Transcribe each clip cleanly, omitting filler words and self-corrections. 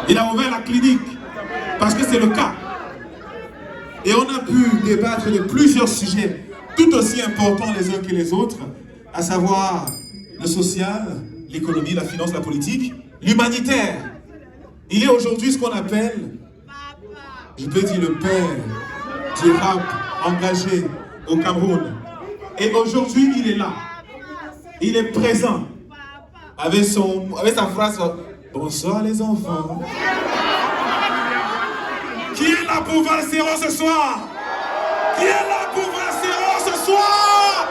Il a ouvert la clinique parce que c'est le cas. Et on a pu débattre de plusieurs sujets tout aussi importants les uns que les autres, à savoir le social, l'économie, la finance, la politique, l'humanitaire. Il est aujourd'hui ce qu'on appelle, je peux dire, le père du rap engagé au Cameroun. Et aujourd'hui, il est là. Il est présent avec sa phrase « Bonsoir les enfants ». Qui est là pour Valsero ce soir? Qui est là pour Valsero ce soir?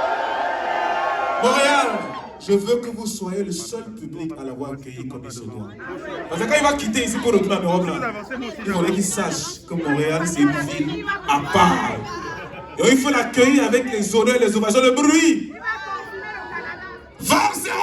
Montréal, je veux que vous soyez le seul public à l'avoir accueilli comme il se doit. Parce que quand il va quitter ici pour retourner en Europe, il faudrait qu'il sache que Montréal, c'est une ville à part. Et il faut l'accueillir avec les honneurs, les ovations, le bruit. Valsero!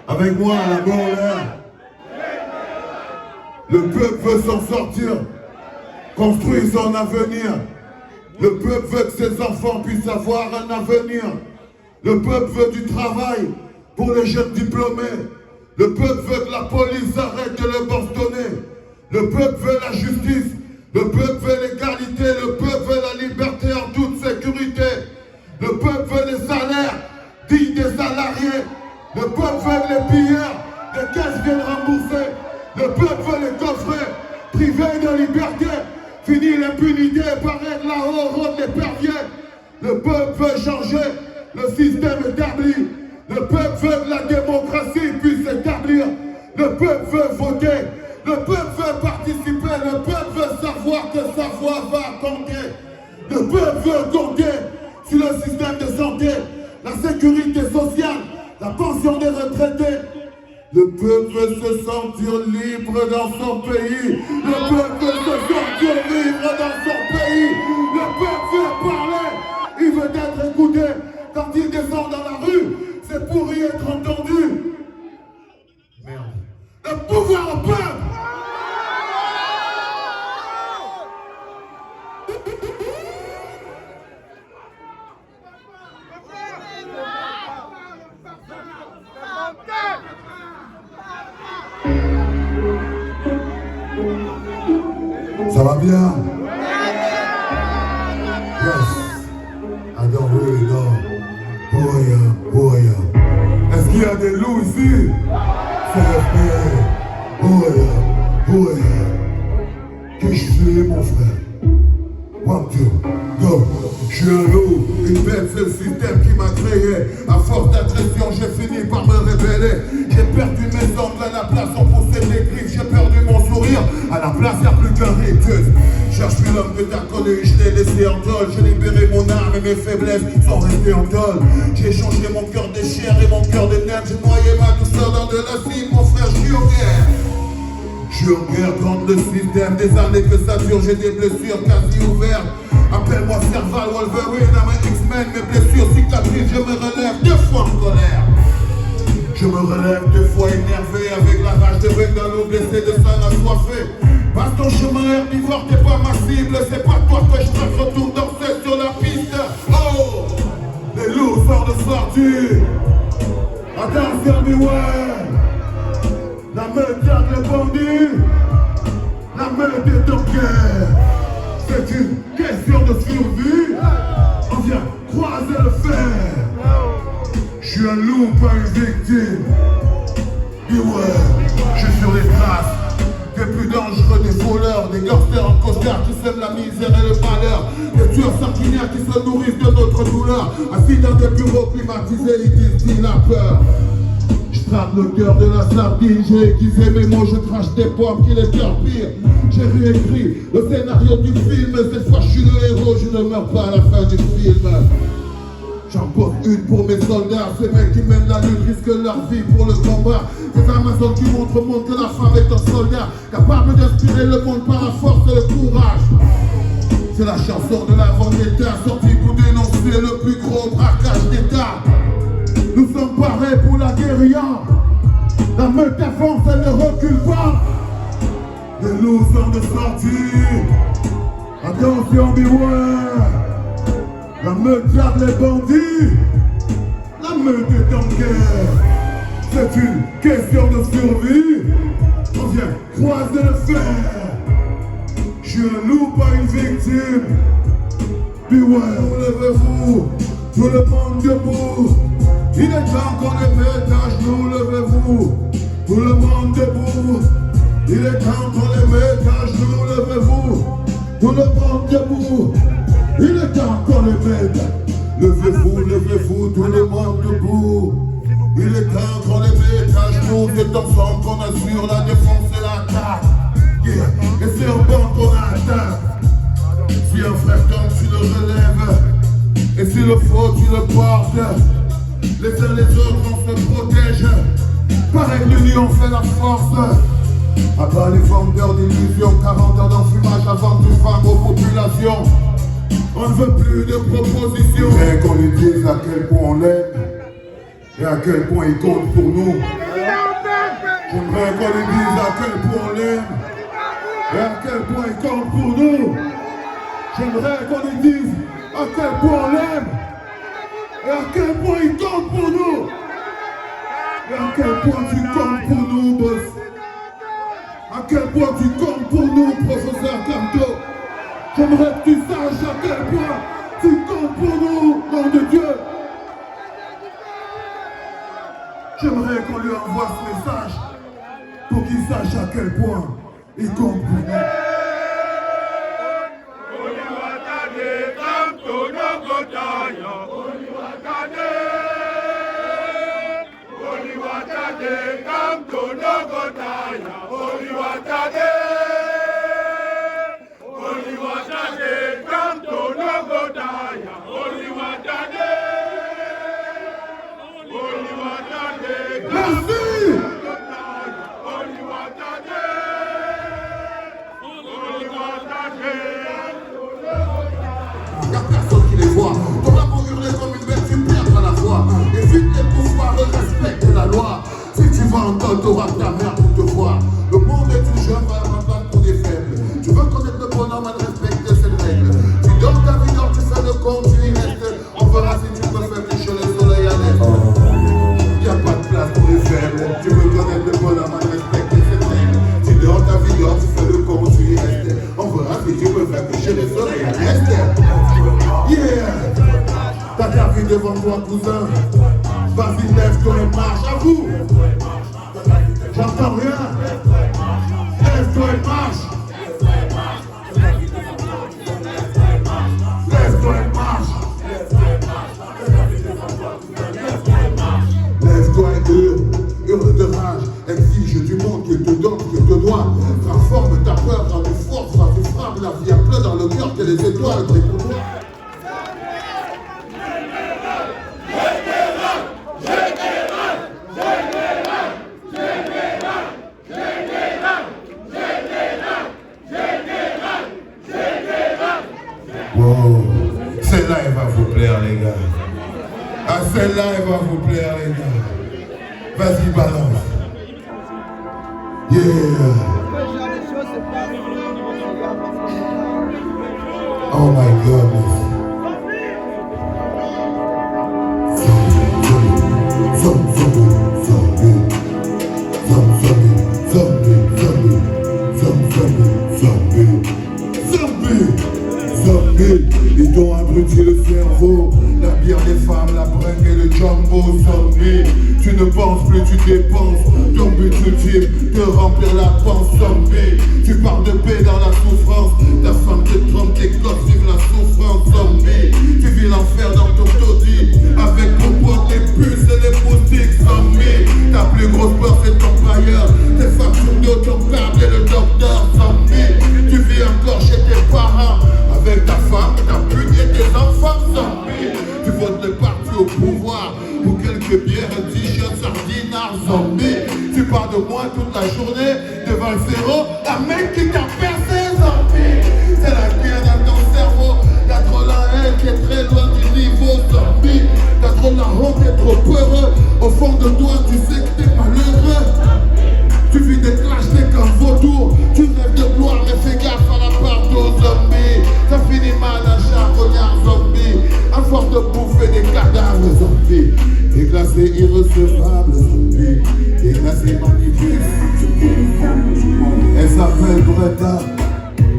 Avec moi, à la main en l'air. Le peuple veut s'en sortir, construire son avenir. Le peuple veut que ses enfants puissent avoir un avenir. Le peuple veut du travail pour les jeunes diplômés. Le peuple veut que la police arrête de le bastonner. Le peuple veut la justice. Le peuple veut l'égalité. Le peuple veut la liberté en toute sécurité. Le peuple veut les salaires dignes des salariés. Le peuple veut que les pilleurs des caisses viennent rembourser. Le peuple veut les coffrets privés de liberté. Fini l'impunité, paraître là-haut, rôde l'épervier. Le peuple veut changer le système établi. Le peuple veut que la démocratie puisse s'établir. Le peuple veut voter. Le peuple veut participer. Le peuple veut savoir que sa voix va compter. Le peuple veut compter sur le système de santé, la sécurité sociale, la pension des retraités. Le peuple veut se sentir libre dans son pays. Le peuple veut se sentir libre dans son pays. Le peuple veut parler. Il veut être écouté. Quand il descend dans la rue, c'est pour y être entendu. Merde. Le pouvoir au peuple. Ça va bien? Yes. I don't really know who I am. Est-ce qu'il y a des loups ici? CFP. Who I am. Qui je suis, mon frère? One, two, go. Je suis un loup, une bête, c'est le système qui m'a créé. À force d'agression, j'ai fini par me révéler. J'ai perdu mes ongles, à la place on poussait des griffes. J'ai perdu mon sourire, à la place y'a plus qu'un rictus. Cherche plus l'homme que t'as connu, je l'ai laissé en tôle. J'ai libéré mon âme et mes faiblesses sont restées en tôle. J'ai changé mon cœur de chair et mon cœur de nerf. J'ai noyé ma douceur dans de l'acide, mon frère, je suis en guerre. Je suis en guerre contre le système, des années que ça dure, j'ai des blessures quasi ouvertes. Appelle-moi Serval, Wolverine, I'm un X-Men, mes blessures cicatrisent, je me relève 2 fois en colère. Je me relève 2 fois énervé, avec la rage de bec d'un loup blessé de sang assoiffé. Passe ton chemin herbivore, t'es pas ma cible, c'est pas toi que je traque, retourne danser sur la piste. Oh, les loups sortent de de sortie. Attention, mais ouais. La meute garde les bandits. La meute est en guerre. C'est une question de survie. On vient croiser le fer. Je suis un loup, pas une victime. Et ouais, je suis sur les traces des plus dangereux, des voleurs, des gangsters en costard qui sèment la misère et le malheur, des tueurs sanguinaires qui se nourrissent de notre douleur. Assis dans des bureaux climatisés, ils disent qu'il a peur. Je trappe le cœur de la sardine, j'ai aiguisé mes mots, je crache des pommes qui les torpillent. J'ai réécrit le scénario du film, cette fois je suis le héros, je ne meurs pas à la fin du film. J'en pose une pour mes soldats, ces mecs qui mènent la lutte risquent leur vie pour le combat. Ces Amazones qui montrent au monde que la femme est un soldat, capable d'inspirer le monde par la force et le courage. C'est la chanson de la vendetta, sortie pour dénoncer le plus gros braquage d'État. Nous sommes parés pour la guérilla. La meute avance, elle ne recule pas. Les loups sont de sortie. Attention, beware. La meute garde les bandits. La meute est en guerre. C'est une question de survie. On vient croiser le fer. Je suis un loup, pas une victime. Beware, levez-vous. Tout le monde debout. Il est temps qu'on les mette à genoux, levez-vous. Tout le monde debout. Il est temps qu'on les mette à genoux, levez-vous. Tout le monde debout. Il est temps qu'on les mette. Levez-vous, levez-vous, tout le monde debout. Il est temps qu'on les mette à genoux. C'est ensemble qu'on assure la défense et l'attaque. Yeah. Et c'est en banc qu'on attaque. Si un frère tombe, tu le relèves. Et s'il le faut, tu le portes. Les uns les autres, on se protège. Pareil, l'union fait la force. Abat les vendeurs d'illusions, 40 ans d'enfumage avant tout femme aux populations. On ne veut plus de propositions. J'aimerais qu'on lui dise à quel point on l'aime et à quel point il compte pour nous. J'aimerais qu'on lui dise à quel point on l'aime et à quel point il compte pour nous. J'aimerais qu'on lui dise à quel point on l'aime et à quel point il compte pour nous. Et à quel point tu comptes pour nous, boss. À quel point tu comptes pour nous, professeur Camto. J'aimerais que tu saches à quel point tu comptes pour nous, nom de Dieu. J'aimerais qu'on lui envoie ce message pour qu'il sache à quel point il compte pour nous. T'auras ta mère pour te voir. Le monde est tout jeune, va la pour des faibles. Tu veux connaître le bonhomme, elle respecte cette règle. Tu donnes ta vie, tu fais le compte, tu y restes. On verra si tu peux faire toucher le soleil à l'est. Y'a pas de place pour les faibles. Tu veux connaître le bonhomme, elle respecte cette règle. Tu donnes ta vie, tu fais le compte, tu y restes. On verra si tu peux faire toucher le soleil à l'est. Yeah! T'as ta vie devant toi, cousin. Vas-y, lève-toi et marche à vous. J'entends rien. Lève-toi et marche. Lève-toi et marche. Lève-toi et hurle de rage. Exige du monde qu'il te donne, qu'il te doit. Transforme ta peur en une force, en une frappe. La vie a plein dans le cœur que les étoiles brillent pour toi. Celle-là, elle va vous plaire, les gars. Ah, celle-là, elle va vous plaire, les gars. Vas-y, balance. Yeah. Oh my goodness. Zombies, ils t'ont abruti le cerveau. La bière, les femmes, la bringue et le jumbo. Zombie, tu ne penses plus, tu dépenses. Ton but ultime, te remplir la panse. Zombie, tu parles de paix dans la souffrance. Ta femme te trompe, tes gosses vivent la souffrance. Zombie, tu vis l'enfer dans ton taudis. Avec ton poids, tes puces et les moustiques. Zombie, ta plus grosse peur c'est ton bailleur. Tes factures d'eau, ton câble et le docteur. Zombie, tu vis encore chez tes parents. Avec ta femme, ta pute et tes enfants. Zombie, tu votes le parti au pouvoir pour quelques bières, un t-shirt, sardinard. Zombie, tu parles de moi toute la journée devant le zéro. Un mec qui t'a percé. Zombie, c'est la guerre dans ton cerveau. T'as trop la haine qui est très loin du niveau. Zombie, t'as trop la honte, t'es trop peureux. Au fond de toi, tu sais que t'es malheureux. Tu vis des clashs, t'es qu'un vautour. Tu rêves de gloire, mais fais gaffe à la part d'eau. Zombie, ça finit mal un charognard. Zombie, à force de bouffer des cadavres. Zombie, déglacé irrecevable. Zombie, déglacé magnifique. Elle s'appelle Brenda.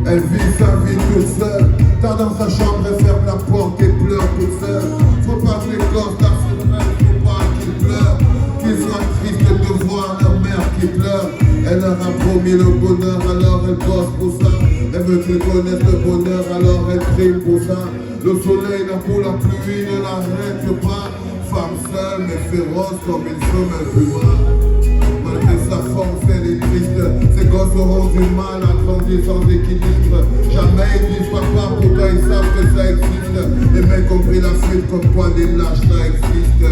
Elle vit sa vie toute seule. T'as dans sa chambre, elle ferme la porte et pleure toute seule. Faut pas que les gosses la surprennent, faut pas qu'ils pleurent. Qu'ils soient tristes de voir leur mère qui pleure. Elle leur a promis le bonheur, alors elle bosse pour ça. Elle veut qu'ils connaissent le bonheur, alors elle prime pour ça. Le soleil, la peau, la pluie ne l'arrête pas. Femme seule mais féroce comme une femelle pure. Malgré sa force, elle est triste. Ses gosses auront du mal à grandir sans équilibre. Jamais ils disent papa, pourtant ils savent que ça existe. Les mecs ont pris la fuite comme quoi des lâches, ça existe.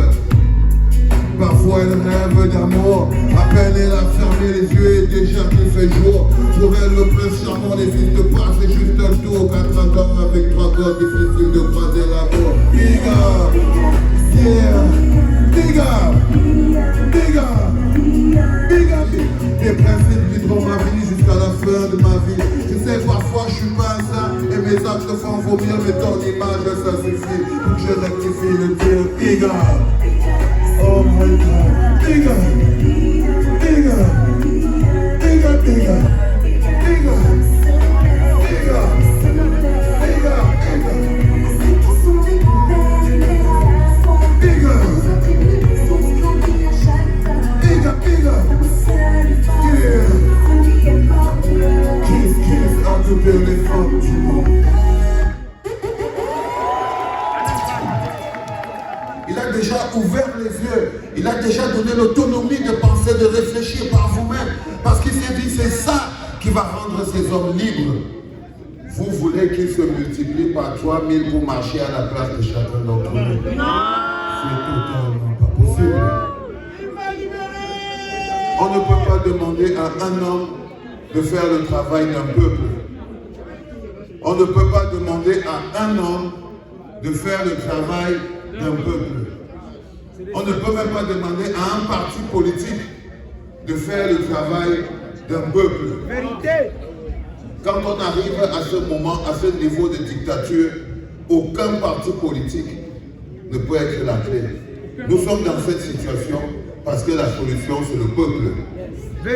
Parfois elle rêve d'amour. À peine elle a fermé les yeux et déjà qu'il fait jour. Pour elle le prince charmant n'existe pas, c'est juste un tour. 4 ans avec 3 gosses, difficile de croiser l'amour. Big up, yeah, big up, big up. Les principes guideront ma vie jusqu'à la fin de ma vie. Je sais parfois je suis pas ça et mes actes font vomir, mais ton image ça suffit pour que je rectifie le tir. Big up, oh my God, big up, big up, big up, big up, big up, big up, big up, big up, big up. Il a déjà ouvert les yeux, il a déjà donné l'autonomie de penser, de réfléchir par vous-même, parce qu'il s'est dit c'est ça qui va rendre ces hommes libres. Vous voulez qu'ils se multiplient par 3000 pour marcher à la place de chacun d'entre nous? C'est totalement pas possible. On ne peut pas demander à un homme de faire le travail d'un peuple. On ne peut pas demander à un homme de faire le travail d'un peuple. On ne peut même pas demander à un parti politique de faire le travail d'un peuple. Quand on arrive à ce moment, à ce niveau de dictature, aucun parti politique ne peut être la clé. Nous sommes dans cette situation parce que la solution c'est le peuple.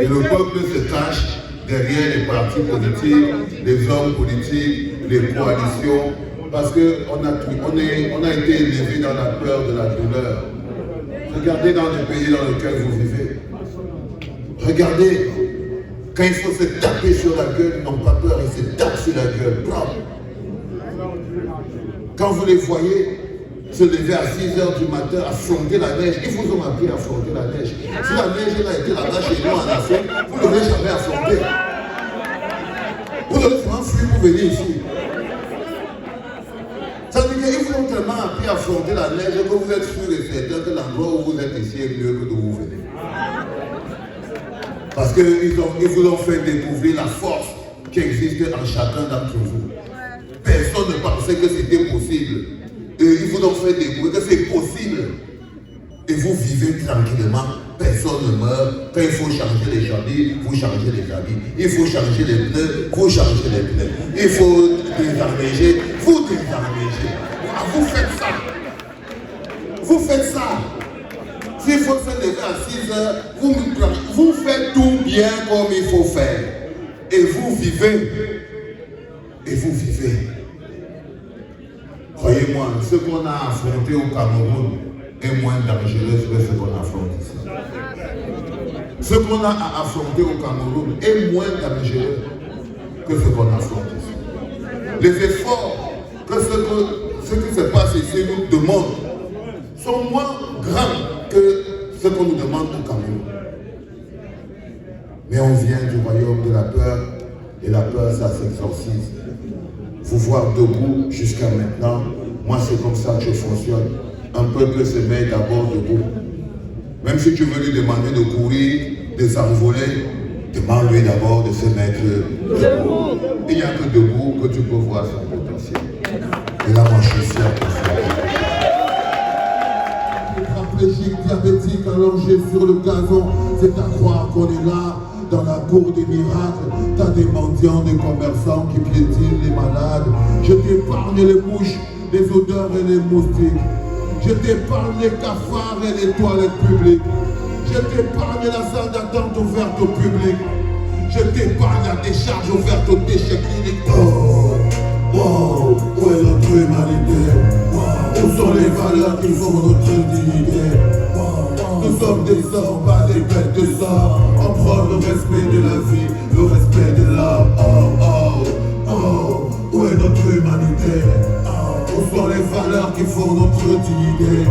Et le peuple se cache derrière les partis politiques, les hommes politiques, les coalitions, parce qu'on a été élevés dans la peur de la douleur. Regardez dans le pays dans lequel vous vivez. Regardez, quand il faut se taper sur la gueule, ils n'ont pas peur, ils se tapent sur la gueule. Quand vous les voyez se lever à 6h du matin, affronter la neige, ils vous ont appris à affronter la neige. Si la neige elle a été là-bas chez nous en Afrique, vous ne l'aurez jamais affronter. Vous devez vraiment fuir pour venir ici. Ça veut dire qu'ils vous ont tellement appris à affronter la neige que vous êtes sûr et certain que l'endroit où vous êtes ici est mieux que d'où vous venez. Parce qu'ils vous ont fait découvrir la force qui existe en chacun d'entre vous. Personne ne pensait que c'était possible. Et ils vous ont fait découvrir que c'est possible. Et vous vivez tranquillement. Personne ne meurt. Quand il faut changer les habits, vous changez les habits. Il faut changer les pneus, vous changez les pneus. Il faut désarméger, vous désarmégez. Vous faites ça. Vous faites ça. S'il faut se lever à 6h, vous faites tout bien comme il faut faire. Et vous vivez. Et vous vivez. Croyez-moi, ce qu'on a affronté au Cameroun est moins dangereux que ce qu'on affronte ici. Ce qu'on a affronté au Cameroun est moins dangereux que ce qu'on affronte ici. Les efforts que ce qui se passe ici nous demande sont moins grands que ce qu'on nous demande au Cameroun. Mais on vient du royaume de la peur, et la peur, ça s'exorcise. Vous voir debout jusqu'à maintenant, moi c'est comme ça que je fonctionne. Un peuple se met d'abord debout. Même si tu veux lui demander de courir, de s'envoler, demande-lui d'abord de se mettre debout. Il n'y a que debout que tu peux voir son potentiel. Et là, moi je suis fier de ça. Paraplégique, diabétique, allongé sur le gazon, c'est à croire qu'on est là. Dans la cour des miracles, t'as des mendiants, des commerçants qui piétinent les malades. Je t'épargne les mouches, les odeurs et les moustiques. Je t'épargne les cafards et les toilettes publiques. Je t'épargne la salle d'attente ouverte au public. Je t'épargne la décharge ouverte aux déchets cliniques. Oh, oh, où est notre humanité? Où sont les valeurs qui font notre dignité? Nous sommes des hommes, pas des bêtes de sang. On prend le respect de la vie, le respect de l'homme. Oh, oh, oh, où est notre humanité? Où sont les valeurs qui font notre dignité?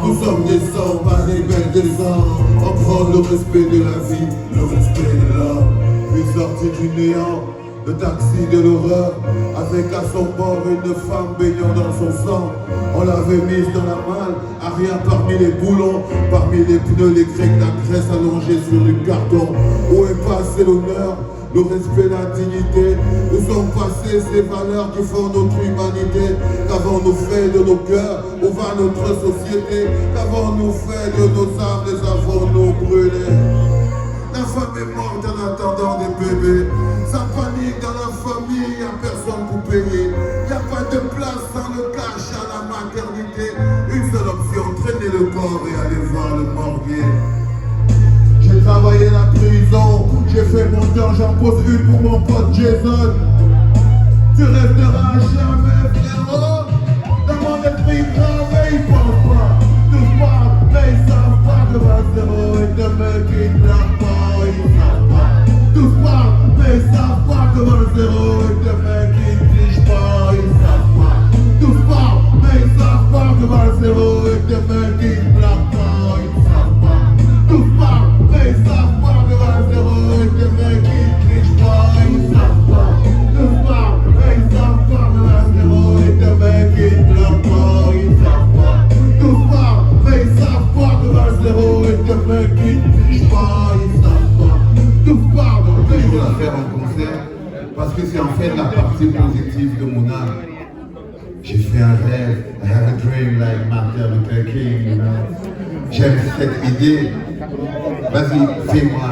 Nous sommes des hommes, pas des bêtes de sang. On prend le respect de la vie, le respect de l'homme. Puis sorti du néant, le taxi de l'horreur, avec à son bord une femme baignant dans son sang. On l'avait mise dans la malle, arrière parmi les boulons, parmi les pneus, les grecs, la graisse allongée sur du carton. Où est passé l'honneur, le respect, la dignité? Où sont passées ces valeurs qui font notre humanité? Qu'avons-nous fait de nos cœurs? Où va notre société? Qu'avons-nous fait de nos âmes? Les avons-nous brûlées? La femme est morte en attendant des bébés. Ça panique dans la famille, il n'y a personne pour payer. Il n'y a pas de place dans le cash à la maternité. Une seule option, traîner le corps et aller voir le morguer. J'ai travaillé la prison, j'ai fait mon temps, j'en pose une pour mon pote Jason. Tu resteras jamais frérot. Dans mon esprit grave, ils pensent pas. Tous parlent, mais ils savent pas que ma zéro est demain qui ne pleure pas. Ils savent pas. Tous parlent, mais ils savent pas que ma zéro est demain qui ne triche pas. Ils savent pas. Tous parlent, mais ils savent pas que ma zéro est demain qui ne pleure pas. Ils savent pas. Tous parlent, mais ils savent pas que ma zéro est demain qui ne triche pas. Ils savent pas. Tous parlent, mais ils savent pas que ma zéro est demain qui ne pleure pas. Ils savent pas. Tous parlent, mais ils savent pas que ma zéro est demain qui ne triche pas. Ils savent pas. Tous parlent. Je veux la faire en concert parce que c'est en fait la partie positive de mon âme. J'ai fait un rêve, I have a dream like Martin Luther King, you know. J'aime cette idée. Vas-y, fais-moi.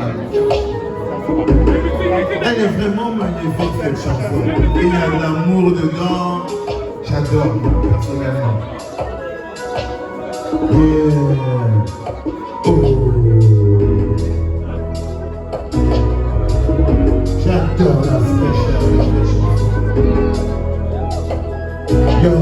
Elle est vraiment magnifique cette chanson. Et il y a de l'amour dedans. J'adore, personnellement. Yeah. Oh. J'adore la fraîcheur de la chanson. Yo.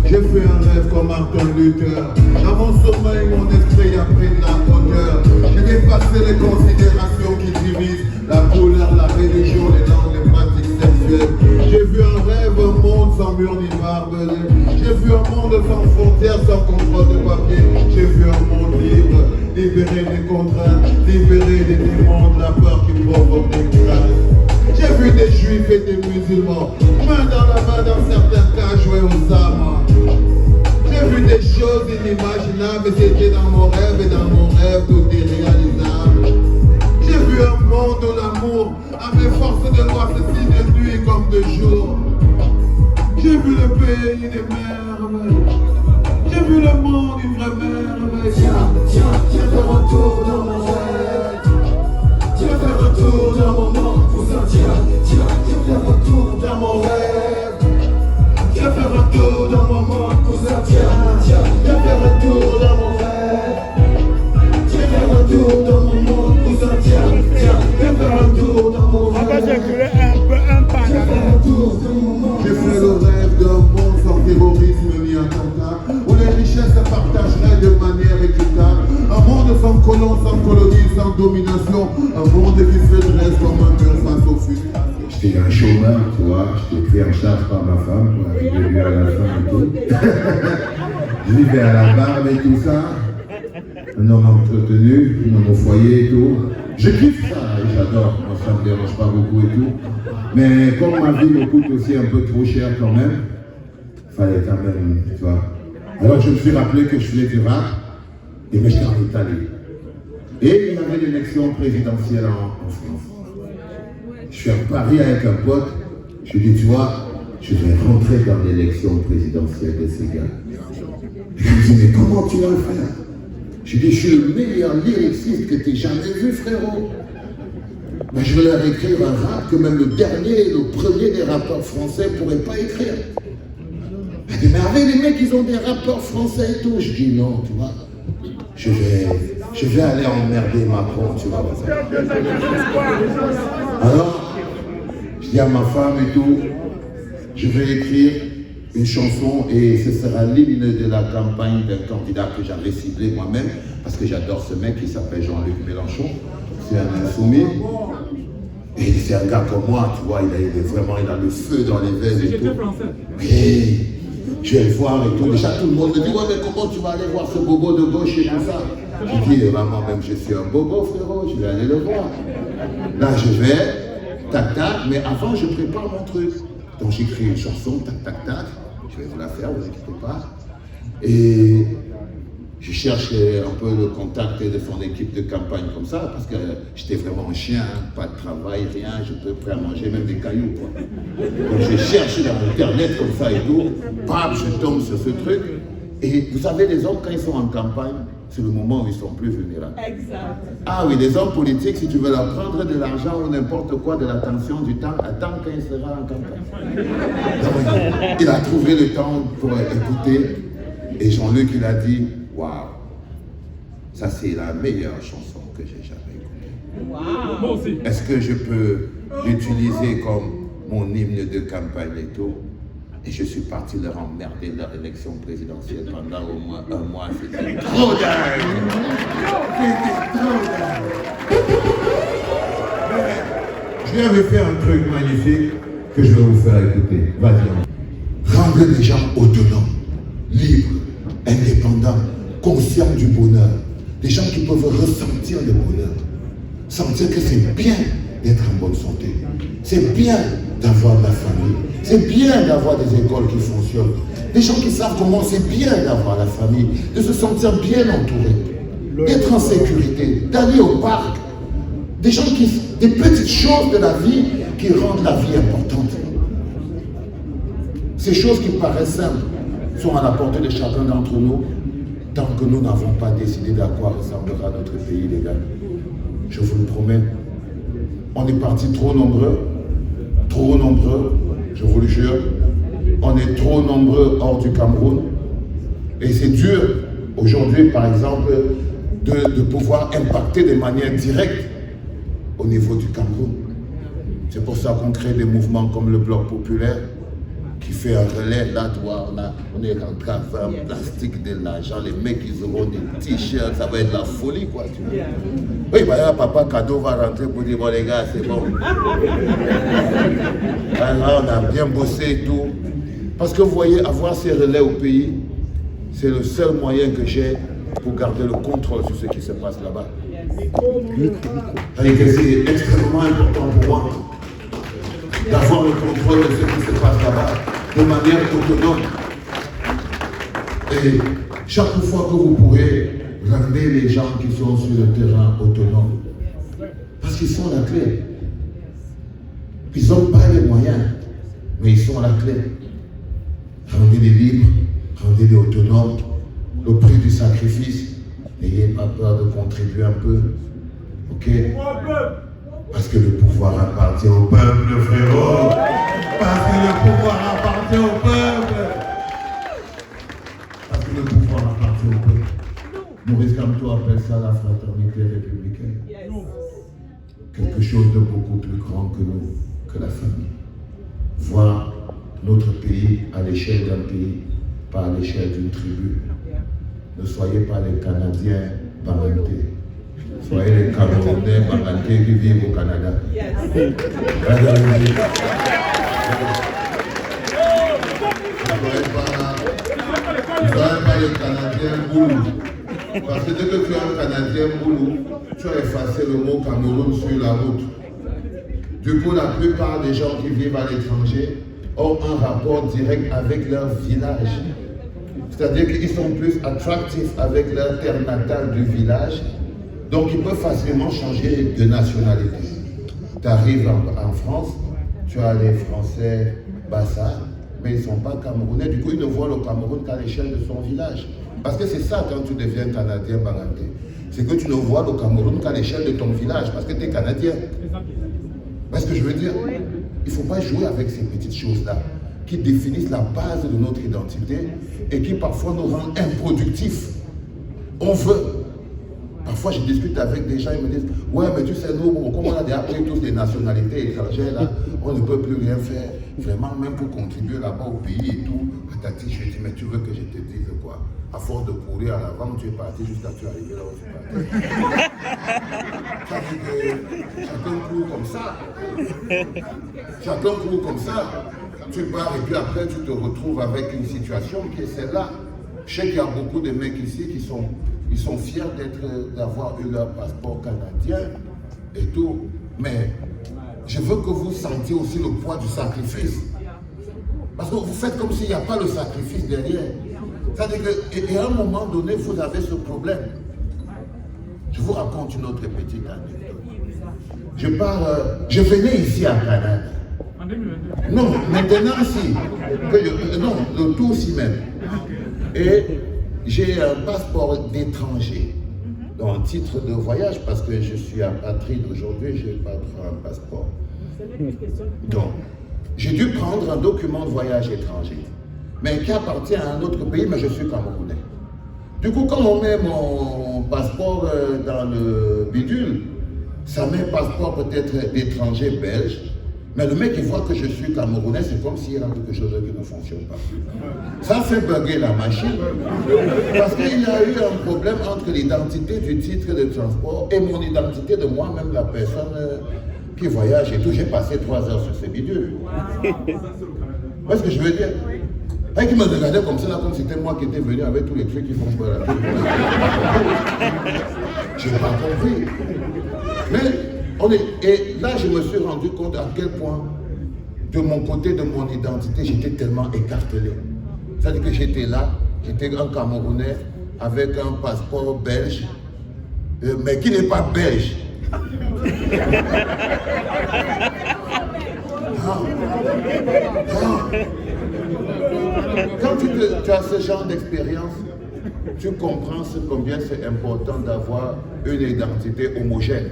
J'ai fait un rêve comme Martin Luther. Dans mon sommeil, mon esprit a pris de la hauteur. J'ai dépassé les considérations qui divisent la couleur, la religion, les langues, les pratiques sexuelles. J'ai vu un rêve, un monde sans mur ni barbelé. J'ai vu un monde sans frontières, sans contrôle de papier. J'ai vu un monde libre, libéré des contraintes, libéré des démons, de la peur qui provoque des craintes. J'ai vu des juifs et des musulmans, main dans la main dans certains cas, jouer aux armes. J'ai vu des choses inimaginables et c'était dans mon rêve et dans mon rêve tout est réalisable. J'ai vu un monde où l'amour avait force de loi, ceci de nuit comme de jour. J'ai vu le pays des merveilles. J'ai vu le monde, une vraie merveille. Tiens, j'ai fait retour dans mon rêve. J'ai fait retour dans mon monde. Tiens, j'ai fait retour dans mon rêve. J'ai fait retour dans mon monde. Tiens, j'ai fait retour dans mon rêve. J'ai fait retour dans mon monde. qui se dresse comme un mur face au fusil. J'étais un chômeur, tu vois, j'étais pris en charge par ma femme pour arriver à la fin et tout. Je vivais à la barbe et tout ça. Un homme entretenu, un homme au foyer et tout. Je kiffe ça et j'adore, moi ça me dérange pas beaucoup et tout. Mais comme ma vie me coûte aussi un peu trop cher quand même, fallait quand même, tu vois. Alors je me suis rappelé que je faisais du rap et mais j'étais en Italie. Et il y avait l'élection présidentielle en France. Je suis à Paris avec un pote, je lui dis, tu vois, je vais rentrer dans l'élection présidentielle de ces gars. Et il me dit, mais comment tu vas le faire? Je lui dis, je suis le meilleur lyriciste que tu aies jamais vu, frérot. Ben, je vais leur écrire un rap que même le premier des rappeurs français ne pourrait pas écrire. Il dit, mais avec les mecs, ils ont des rappeurs français et tout. Je dis, non, tu vois, je vais aller emmerder Macron, tu vois. Alors, je dis à ma femme et tout, je vais écrire une chanson et ce sera l'hymne de la campagne d'un candidat que j'avais ciblé moi-même, parce que j'adore ce mec qui s'appelle Jean-Luc Mélenchon. C'est un insoumis. Et c'est un gars comme moi, tu vois, il a le feu dans les veines et tout. Et je vais le voir et tout. Déjà tout le monde me dit, ouais, mais comment tu vas aller voir ce bobo de gauche et tout ça? Je dis, maman, même je suis un bobo, frérot, je vais aller le voir. Là, je vais, tac, tac, mais avant, je prépare mon truc. Donc j'écris une chanson, tac, tac, tac. Je vais vous la faire, vous inquiétez pas. Et je cherche un peu le contact de son équipe de campagne comme ça, parce que j'étais vraiment un chien, pas de travail, rien, je peux prêt à manger même des cailloux, quoi. Donc je cherche dans Internet comme ça et tout, bam, je tombe sur ce truc. Et vous savez, les hommes, quand ils sont en campagne, c'est le moment où ils sont plus vulnérables. Exact. Ah oui, les hommes politiques, si tu veux leur prendre de l'argent ou n'importe quoi, de l'attention, du temps, attends quand il sera en campagne. Donc, il a trouvé le temps pour écouter. Et Jean-Luc, il a dit, waouh, ça c'est la meilleure chanson que j'ai jamais écoutée. Wow. Est-ce que je peux l'utiliser comme mon hymne de campagne et tout? Et je suis parti leur emmerder leur élection présidentielle pendant au moins un mois. C'était trop dingue! C'était trop dingue! Je lui avais fait un truc magnifique que je vais vous faire écouter. Vas-y. Rendre les gens autonomes, libres, indépendants, conscients du bonheur. Des gens qui peuvent ressentir le bonheur. Sentir que c'est bien d'être en bonne santé. C'est bien d'avoir de la famille. C'est bien d'avoir des écoles qui fonctionnent. Des gens qui savent comment c'est bien d'avoir la famille, de se sentir bien entouré, d'être en sécurité, d'aller au parc. Des petites choses de la vie qui rendent la vie importante. Ces choses qui paraissent simples sont à la portée de chacun d'entre nous tant que nous n'avons pas décidé d'à quoi ressemblera notre pays, les gars. Je vous le promets. On est partis trop nombreux, je vous le jure. On est trop nombreux hors du Cameroun. Et c'est dur, aujourd'hui, par exemple, de pouvoir impacter de manière directe au niveau du Cameroun. C'est pour ça qu'on crée des mouvements comme le Bloc populaire, qui fait un relais. Là, tu vois, on est en train de faire un plastique de l'argent. Les mecs, ils auront des t-shirts, ça va être la folie, quoi. Tu vois. Oui, bah là, papa Cadeau va rentrer pour dire, bon, les gars, c'est bon. Là, on a bien bossé et tout. Parce que vous voyez, avoir ces relais au pays, c'est le seul moyen que j'ai pour garder le contrôle sur ce qui se passe là-bas. C'est extrêmement important pour moi d'avoir le contrôle de ce qui se passe là-bas de manière autonome. Et chaque fois que vous pourrez, rendez les gens qui sont sur le terrain autonomes. Parce qu'ils sont la clé. Ils n'ont pas les moyens, mais ils sont la clé. Rendez-les libres, rendez-les autonomes, au prix du sacrifice. N'ayez pas peur de contribuer un peu. Ok? Parce que le pouvoir appartient au peuple, frérot. Parce que le pouvoir appartient au peuple. Parce que le pouvoir appartient au peuple. Maurice Kamto appelle ça la fraternité républicaine. Quelque chose de beaucoup plus grand que nous, que la famille. Voir notre pays à l'échelle d'un pays, pas à l'échelle d'une tribu. Ne soyez pas les Canadiens parentés. Soyez les Camerounais, Bangaltais qui vivent au Canada. Vous ne soyez pas les Canadiens boulou. Parce que dès que tu es un Canadien boulou, tu as effacé le mot Cameroun sur la route. Du coup, la plupart des gens qui vivent à l'étranger ont un rapport direct avec leur village. C'est-à-dire qu'ils sont plus attractifs avec leur terre natale du village. Donc, ils peuvent facilement changer de nationalité. Tu arrives en France, tu as les Français Bassa, mais ils ne sont pas Camerounais. Du coup, ils ne voient le Cameroun qu'à l'échelle de son village. Parce que c'est ça quand tu deviens Canadien Bangaltais. C'est que tu ne vois le Cameroun qu'à l'échelle de ton village, parce que tu es Canadien. Parce que je veux dire, il ne faut pas jouer avec ces petites choses-là qui définissent la base de notre identité et qui parfois nous rendent improductifs. On veut. Parfois, je discute avec des gens, ils me disent « Ouais, mais tu sais, nous, comme on a déjà pris toutes les nationalités étrangères, là, on ne peut plus rien faire. Vraiment, même pour contribuer là-bas au pays et tout. » Patati, je lui dis « Mais tu veux que je te dise quoi? À force de courir à l'avant, tu es parti jusqu'à tu es arrivé là où tu es parti. » Ça dit que chacun court comme ça. Chacun court comme ça. Tu pars et puis après, tu te retrouves avec une situation qui est celle-là. Je sais qu'il y a beaucoup de mecs ici qui sont fiers d'avoir eu leur passeport canadien et tout, mais je veux que vous sentiez aussi le poids du sacrifice. Parce que vous faites comme s'il n'y a pas le sacrifice derrière. C'est-à-dire qu'à un moment donné, vous avez ce problème. Je vous raconte une autre petite anecdote. Je venais ici à Canada. Non, maintenant si. Non, le tout si même. Et j'ai un passeport d'étranger, donc un titre de voyage, parce que je suis apatride aujourd'hui, je n'ai pas un passeport. Donc, j'ai dû prendre un document de voyage étranger, mais qui appartient à un autre pays, mais je suis camerounais. Du coup, quand on met mon passeport dans le bidule, ça met passeport peut-être d'étranger belge, mais le mec, il voit que je suis camerounais, c'est comme s'il y a quelque chose qui ne fonctionne pas. Ça fait bugger la machine, parce qu'il y a eu un problème entre l'identité du titre de transport et mon identité de moi-même, la personne qui voyage et tout. J'ai passé 3 heures sur ces bidules. Qu'est-ce que je veux dire? Et qui me regardait comme ça, là, comme si c'était moi qui étais venu avec tous les trucs qui font peur. Je n'ai pas compris. Mais et là, je me suis rendu compte à quel point, de mon côté, de mon identité, j'étais tellement écartelé. C'est-à-dire que j'étais là, j'étais un Camerounais avec un passeport belge, mais qui n'est pas belge. Quand tu as ce genre d'expérience, tu comprends combien c'est important d'avoir une identité homogène.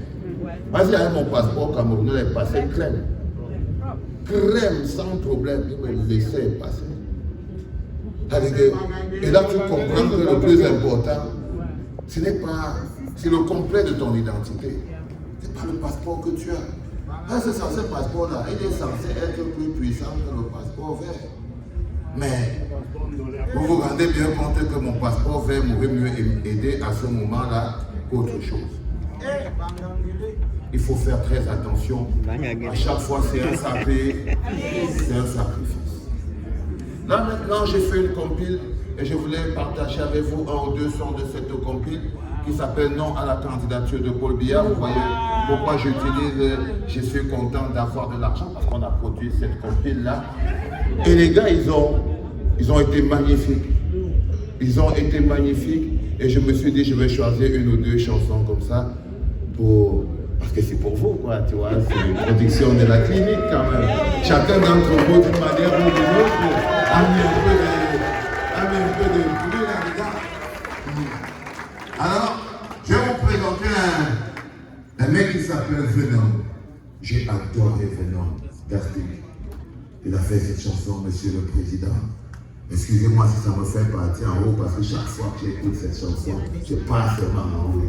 Parce que mon passeport camerounais est passé crème. Crème sans problème, il me laissait passer. Et là tu comprends que le plus important, ce n'est pas, c'est le complet de ton identité. Ce n'est pas le passeport que tu as. Ce passeport-là, il est censé être plus puissant que le passeport vert. Mais vous vous rendez bien compte que mon passeport vert m'aurait mieux aidé à ce moment-là qu'autre chose. Il faut faire très attention. À chaque fois, c'est un sacrifice. Là maintenant, j'ai fait une compile et je voulais partager avec vous 1 ou 2 sons de cette compile qui s'appelle Non à la candidature de Paul Biya. Vous voyez pourquoi j'utilise je suis content d'avoir de l'argent, parce qu'on a produit cette compile-là. Et les gars, ils ont été magnifiques. Ils ont été magnifiques et je me suis dit, je vais choisir 1 ou 2 chansons comme ça parce que c'est pour vous, quoi, tu vois, c'est une production de la clinique quand même. Chacun d'entre vous, d'une manière ou d'une autre, a mis un peu de bruit là-dedans. Alors, je vais vous présenter un mec qui s'appelle Venom. J'ai adoré Venom, Gaspard. Il a fait cette chanson, Monsieur le Président. Excusez-moi si ça me fait partir en haut, parce que chaque fois que j'écoute cette chanson, je passe vraiment en haut.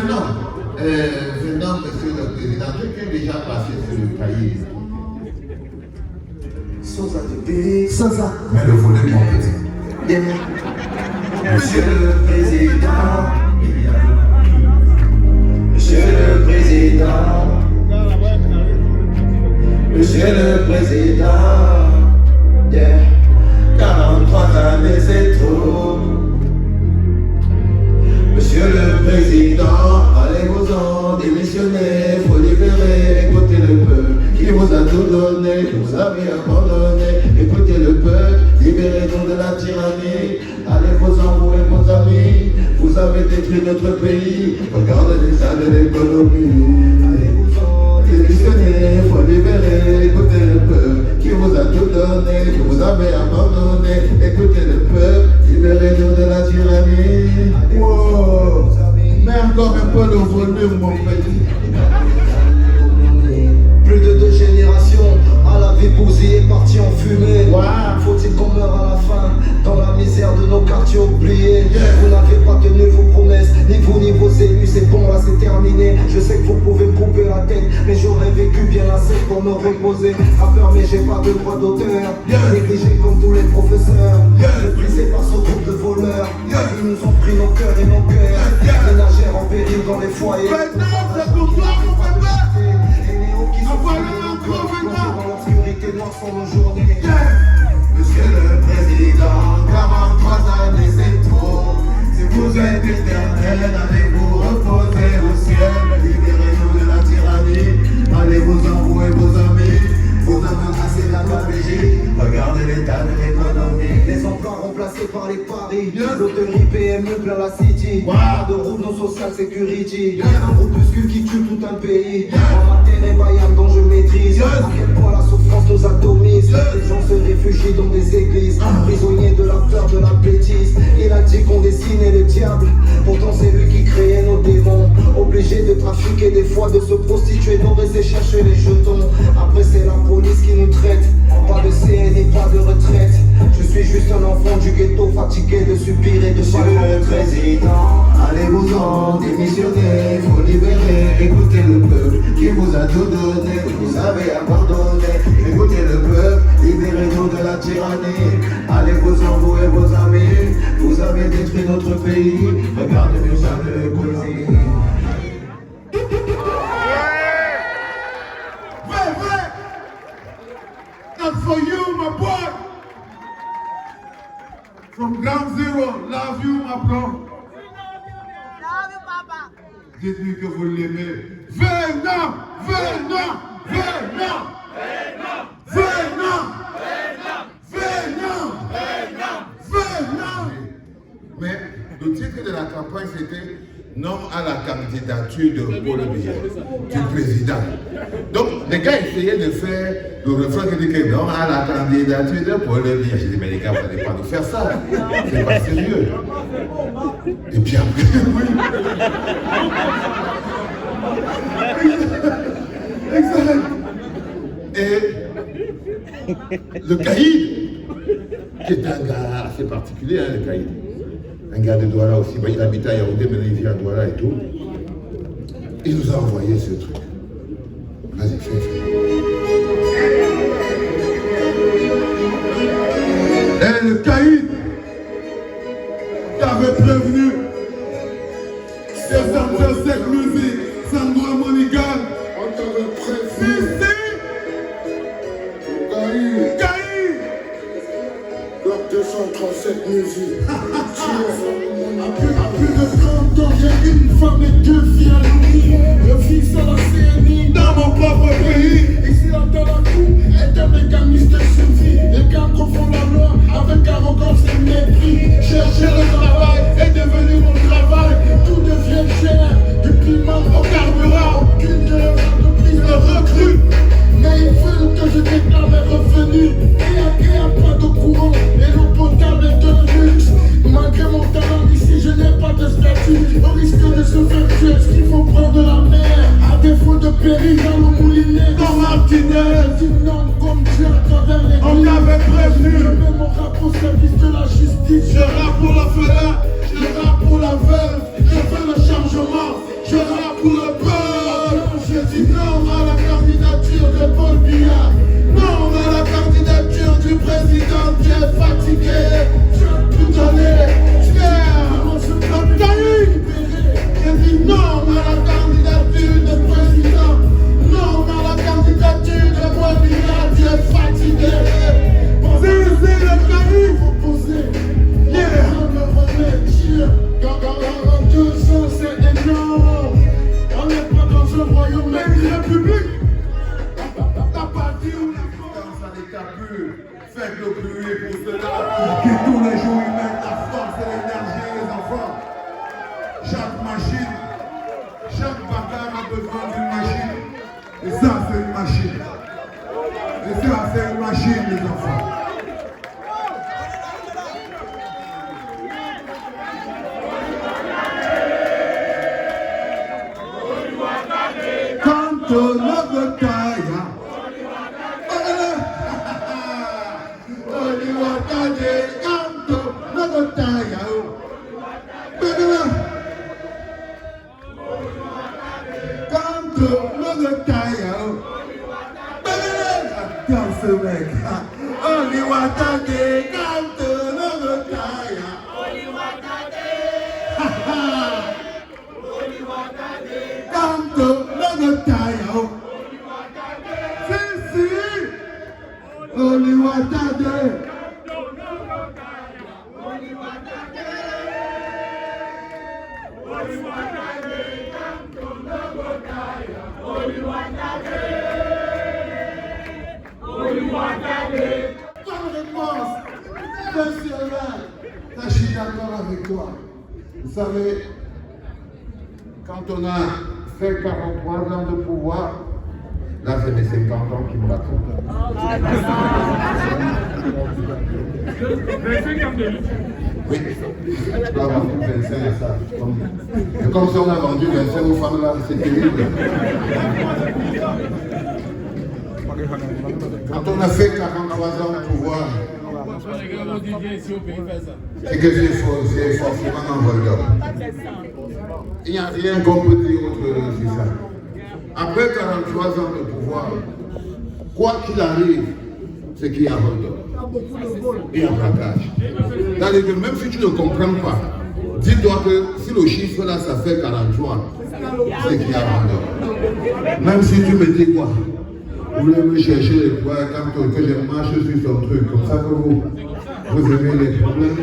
Non. Venom, Monsieur le Président, quelqu'un est déjà passé sur le cahier. Sosa. Mais le volet, mon petit. Monsieur le Président, Monsieur le Président, Monsieur le Président, yeah. 43 années c'est trop. Monsieur le Président, allez-vous-en démissionner, faut libérer, écoutez le peuple qui vous a tout donné, que vous avez abandonné, écoutez le peuple, libérez-nous de la tyrannie, allez-vous-en vous et vos amis, vous avez détruit notre pays, regardez l'état de l'économie, allez-vous-en démissionner, faut libérer, écoutez le peuple qui vous a tout donné, que vous avez abandonné, écoutez le peuple, libérez-nous de la tyrannie. Wow. Mets encore un peu le volume, mon petit. Plus de 2 générations à la vie bousillée, partie en fumée. Wow. Faut-il qu'on meure à la fin dans la misère de nos quartiers oubliés? Vous n'avez pas tenu vos promesses, ni vous ni vos élus, c'est bon là c'est terminé. Je sais que vous pouvez me couper la tête, mais j'aurais vécu bien assez pour me reposer. Rappeur mais j'ai pas de droit d'auteur, négligé comme tous les professeurs, brisé par ce groupe de voleurs. Ils nous ont pris nos cœurs et nos cœurs, ménagères en péril dans les foyers. Maintenant, c'est pour toi, mon papa. Les néos qui sont dans l'obscurité noire sont nos journées. Monsieur le Président, 43 années c'est trop. Si vous êtes éternel, allez vous reposer au ciel. Libérez-nous de la tyrannie, allez vous envouer vos amis. Vous avez cassé la Norvégie, regardez l'état de l'économie. Les emplois remplacés par les paris, l'hôtellerie PME plein la city. Pas de route non social security, un groupuscule qui tue tout un pays. En matière et Bayern dont je maîtrise, à quel point la souffrance nous atomise. Les gens se réfugient dans des églises, prisonniers de la peur, de la bêtise. Il a dit qu'on dessinait le diable, pourtant c'est lui qui créait nos démons. Obligé de trafiquer des fois, de se prostituer, non rester chercher les jetons. Après c'est la police qui nous traite, pas de CNI, pas de retraite. Je suis juste un enfant du ghetto, fatigué de subir et de Monsieur le Président, allez-vous-en démissionner, faut libérer, écoutez le peuple qui vous a tout donné, que vous avez abandonné, écoutez le peuple, libérez-nous de la tyrannie, allez-vous-en vous et vos amis, vous avez détruit notre pays, regardez l'état de l'économie. Not for you, my boy. From ground zero, love you, my bro. Love you, Papa. Dites-lui que vous l'aimez. Venant, venant, venant. Venant, venant, venant. Mais le titre de la campagne, c'était « Non à la candidature de Paul Biya, du président ». Donc, les gars essayaient de faire le refrain qui dit que « Non à la candidature de Paul Biya ». J'ai dit « Mais les gars, vous n'allez pas nous faire ça, c'est pas sérieux ». Et puis après, oui. Exact. Et le caïd, qui est un gars assez particulier, hein, le caïd. Un gars de Douala aussi, bah, il habitait à Yaoundé, maintenant il vit à Douala et tout. Il nous a envoyé ce truc. Vas-y, fais. Et le caïd t'avait prévenu. C'est sortir cette musique, Sandro Monigan. On t'avait prévenu. Caïd. Bloc 237 musique. À plus de 30 ans, j'ai une femme et 2 filles à nourrir. Le fils à la CNI dans mon propre pays. Ici, dans la cour, est un mécanisme de survie. Les gars confondent la loi avec arrogance et mépris. Chercher le travail est devenu mon travail. Tout devient cher, du piment au carburant. Aucune de leurs entreprises ne recrute. Mais ils veulent que je déclare mes revenus. Et à pas de courant, et l'eau potable est de luxe. Malgré mon talent ici, je n'ai pas de statut. Au risque de se faire tuer, est-ce qu'il faut prendre de la mer? À défaut de périr dans le moulinet. Dans Martinez, sinon comme Dieu à travers les on t'avait prévenu. Je mets mon rap au service de la justice. Je rappe pour la fête, je rappe pour la veuve. Je fais le chargement, je rappe pour le peuple. Je dis non à la candidature de Paul Biya. Non à la candidature du président qui est fatigué. Je peux donner, Faites le bruit pour cela qui tous les jours y mettent la force et l'énergie, les enfants. Chaque machine, chaque bagarre a besoin d'une machine. Et ça, c'est une machine. Et ça, c'est une machine, les enfants. Quand on a le taille, ce mec, Oli Watade, quand on le taille. Oli Watade, quand on le taille. Si, si, Oli Watade. Bonne réponse. Monsieur Alain, je suis d'accord avec toi. Vous savez, quand on a fait 43 ans de pouvoir, là c'est mes 50 ans qui me battent. Oui, je dois avoir 25 à ça. Comme si on a vendu 25 aux femmes là, c'est terrible. Quand on a fait 43 ans de pouvoir, c'est que c'est forcément un vol d'or. Il n'y a rien qu'on peut dire autre sur ça. Après 43 ans de pouvoir, quoi qu'il arrive, c'est qu'il y a un vol d'or. Il y a un braquage. C'est-à-dire que même si tu ne comprends pas, dis-toi que si le chiffre là, ça fait 43, c'est qu'il y a un vol d'or. Même si tu me dis quoi? Vous voulez me chercher les poids quand que je marche sur son truc, comme ça que vous aimez les problèmes.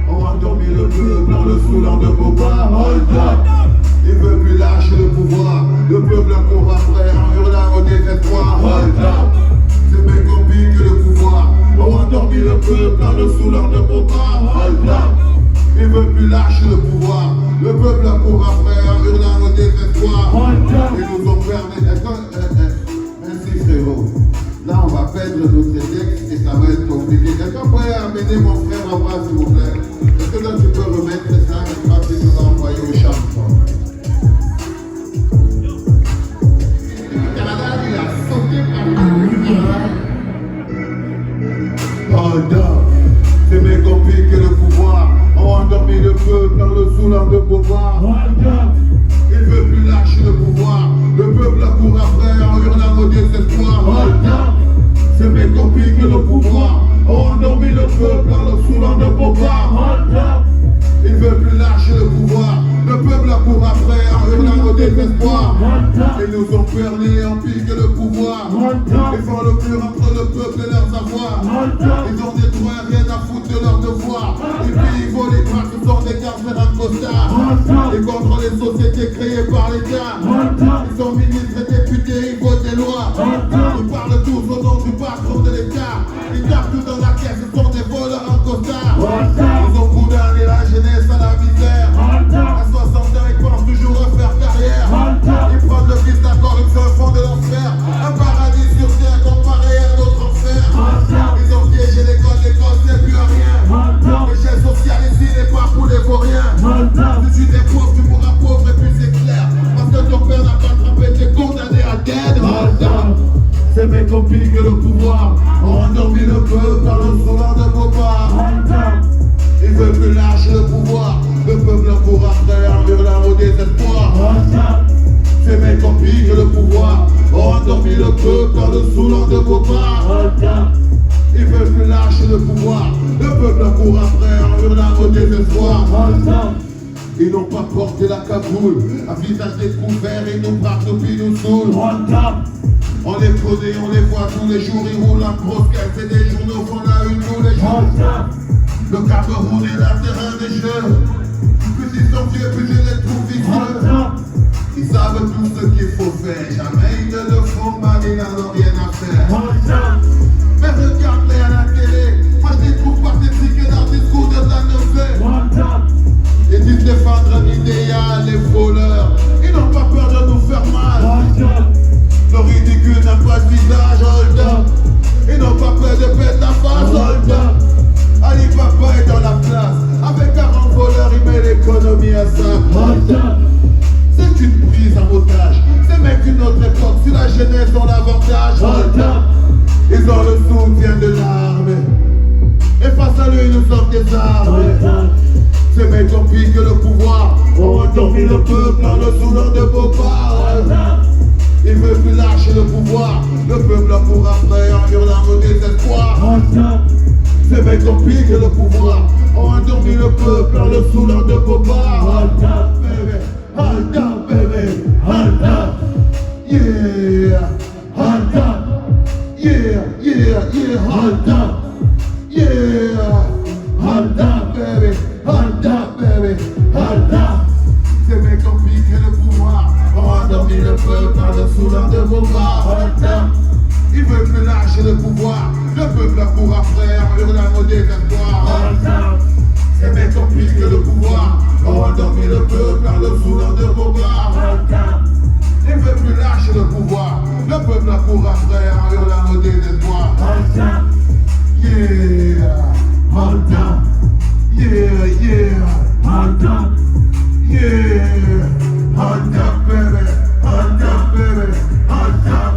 On a endormi le peuple dans le soulan de Boba. Hold up. Il ne veut plus lâcher le pouvoir. Le peuple court après en hurlant au désespoir. Hold up. C'est mes combis que le pouvoir. On a endormi le peuple dans le soulan de Boba. Hold up. Il ne veut plus lâcher le pouvoir. Le peuple court après en hurlant au désespoir. Ils nous ont permis. Merci frérot. Là on va perdre notre texte et ça va être compliqué. Est-ce qu'on pourrait amener mon frère en bas s'il vous plaît? Est-ce que là tu peux remettre ça et pas que tu vas envoyer au champ? Le Canada il a sauté par c'est mes copies que le pouvoir. On a endormi le peuple dans le soulan de pouvoir. Il ne veut plus lâcher le pouvoir. Le peuple court après en hurlant au désespoir. C'est mes copies que le pouvoir. On a endormi le peuple dans le soulan de pouvoir. Il ne veut plus lâcher le pouvoir. Le peuple court après en hurlant au désespoir. Ils nous ont permis en pique le pouvoir. Ils font le mur entre le peuple et leur savoir. Ils ont détruit rien à foutre de leur devoir. Ils pillent, volent les traces, ce sont des garçons en costard. Ils contrôlent les sociétés créées par l'État. Ils sont ministres et députés, ils votent des lois. Ils parlent tous au nom du patron de l'État. Ils tapent tout dans la caisse, ce sont des voleurs en costard. Ils ont condamné la jeunesse à la misère. À 60 ans, ils pensent toujours refaire carrière. Ils prennent le fils d'accord, ils sont au fond de l'enfer. Un paradis sur terre comparé à d'autres enfers. Ils ont piégé l'école c'est plus rien. L'échelle sociale ici n'est pas pour les vauriens. Si tu es pauvre, tu mourras pauvre et puis c'est clair. Parce que ton père n'a pas attrapé, t'es condamné à dead. C'est mes copies que le pouvoir. On a endormi le peuple dans le soulan de Boba. Il veut plus lâcher le pouvoir. Le peuple court après en hurlant au désespoir. C'est mes copies que le pouvoir. On a endormi le peuple dans le soulan de Boba. Ils veulent plus lâcher le pouvoir. Le peuple court après en hurlant au désespoir. Ils n'ont pas porté la cagoule. À visage découvert, ils nous braquent puis nous saoulent. On les connaît, on les voit tous les jours. Ils roulent en grosse caisse et des journaux font la une tous les jours. Le Cameroun est la terrain des jeux. Plus ils sont vieux, plus je les trouve vicieux. Ils savent tout ce qu'il faut faire. Jamais ils ne le font mal, ils n'en ont rien à faire. pique le pouvoir, ont endormi le peuple en le saoulant de Bopard. Il veut plus lâcher le pouvoir, le peuple pour après en hurlant au désespoir. Ces mecs ont piqué le pouvoir, ont endormi le peuple en le saoulant de Bopard. Hold up, baby, hold up, yeah, hold up, yeah, yeah, yeah, hold up, yeah, hold up, baby, hold up, baby, hold up. Ces mecs ont piqué le pouvoir, ont endormi le peuple en le saoulant de Bopard. Hold up. Il veut plus lâcher le pouvoir, le peuple court après en hurlant au désespoir. Ces mecs ont piqué le pouvoir, ont endormi le peuple en le saoulant de Bopard. Il veut plus lâcher le pouvoir, le peuple court après en hurlant au désespoir. Yeah, hold up, yeah, yeah, hold up, yeah, hold up, baby, hold up, baby, hold up.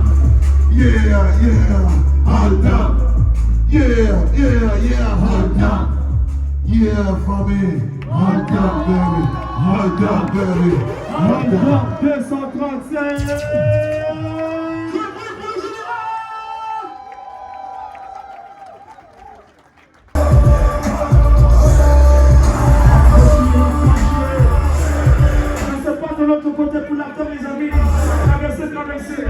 Yeah, yeah, hold up. Yeah, yeah, yeah, hold up. Yeah, for me. Hold up, baby. Hold up, baby. Hold up. 235. Ça se passe de l'autre côté pour l'acteur, les amis. Traversez, traversez.